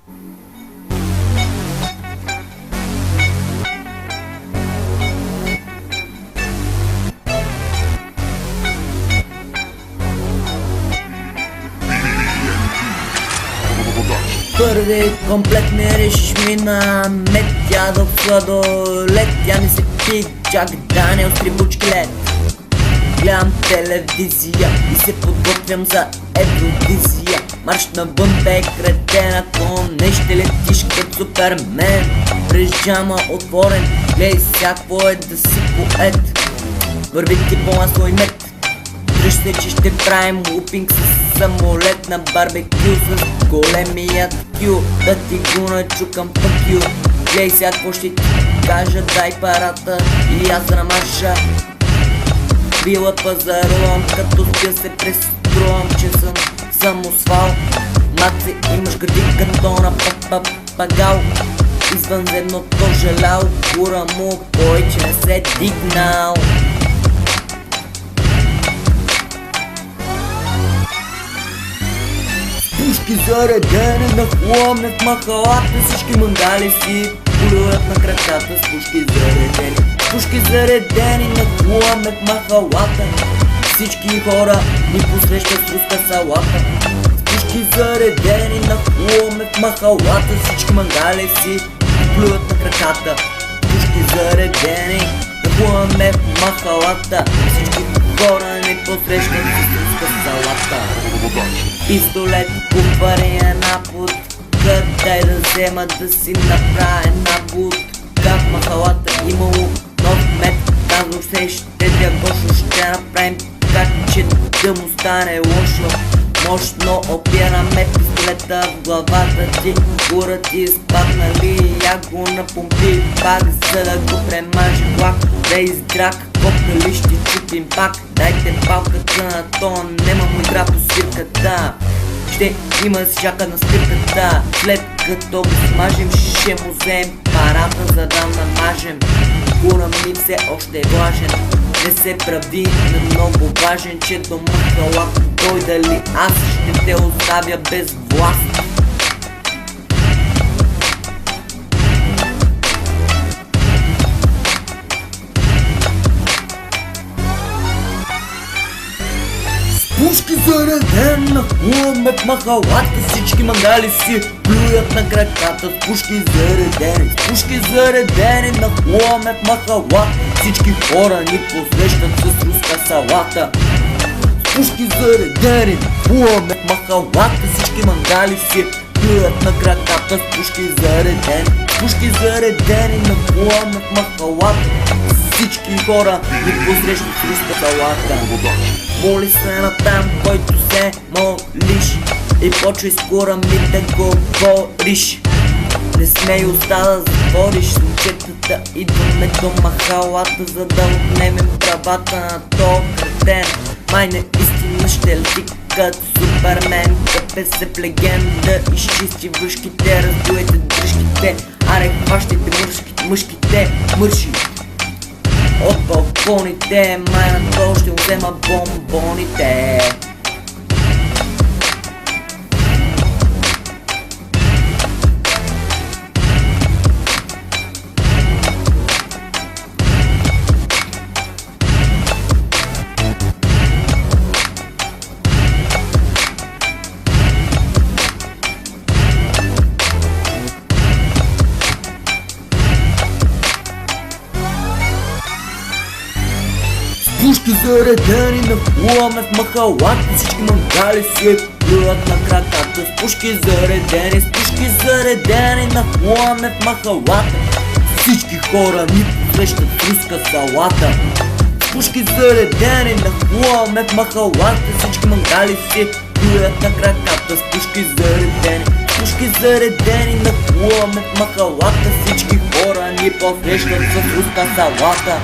Първи комплект не решиш мина метя до сладолет. Тя ми се пи Джак Даниелс, 3 бучки лед. Гледам телевизия и се подготвям за Евровизия. Марш навън, бе кретен, ако не ще летиш като Супермен. През джама отворен, гледай всяко е да си поет. Върви ти по масло и мед. Дръж се, че ще правим лупинг с самолет на барбекю с големият кю. Да ти го начукам пък ю. Гледай сега какво ще ти кажа, дай парата и аз намаша. Била пазарувам, като спя се преструвам, че съм самосвал. Маци, имаш гърди като на папагал. Извънземното желал, кура му кой, че не се дигнал. Пушки заредени на хламе в махалата, всички мангали си полюят на краката с пушки заредени. Пушки заредени на хламе в махалата, всички хора ни посрещат с руска салата. С пушки заредени на хламе в махалата, всички мангали си полюят на краката. Пушки заредени на хламе в махалата, всички хора ни посрещат с руска салата. Пистолет, купария напод, къдай да взема да си направя набуд. В махалата имало нов мет, казвам се ще дявошо, ще направим така, че да му стане лошо. Мощно опираме пистолета в главата ти, кура ти изпаднали, я го напомпи пак, за да го премажи влак. Да издрак, копнали ще чупим пак, дайте палката на тон, нема му игра по свирката. Ще има да си чака на спирката, след като го смажем ще му взем парата, за да намажем. Кура ми все още е влажен, не се прави на много важен, че до махала той дали аз ще те оставя без власт. Пушки заредени на хламе в махалата, всички мангали си плюят на краката. С пушки заредени на хламе в махалата, всички хора ни посрещат с руска салата. С пушки заредени на хламе в махалата, всички мангали си плюят на краката. С пушки заредени на хламе в махалата, всички хора ни посрещат с руска салата. Моли се на там, който се молиш, и почвай скоро ми да говориш. Не смей уста да затвориш, с момчетата идваме до махалата, за да отнемем правата на то кретен. Май наистина ще лети като Супермен, къпе се в легенда, изчисти въшките, раздуете дръжките, аре хващайте мъжките, мърши от балконите, май на то ще взема бомбоните. Пушки заредени на хламе в махалата, всички мангали си плюят на краката. С пушки заредени на хламе в махалата, всички хора ни посрещат с руска салата. С пушки заредени на хламе в махалата, всички мангали си плюят на краката. С пушки заредени на хламе в махалата, всички хора ни посрещат с руска салата.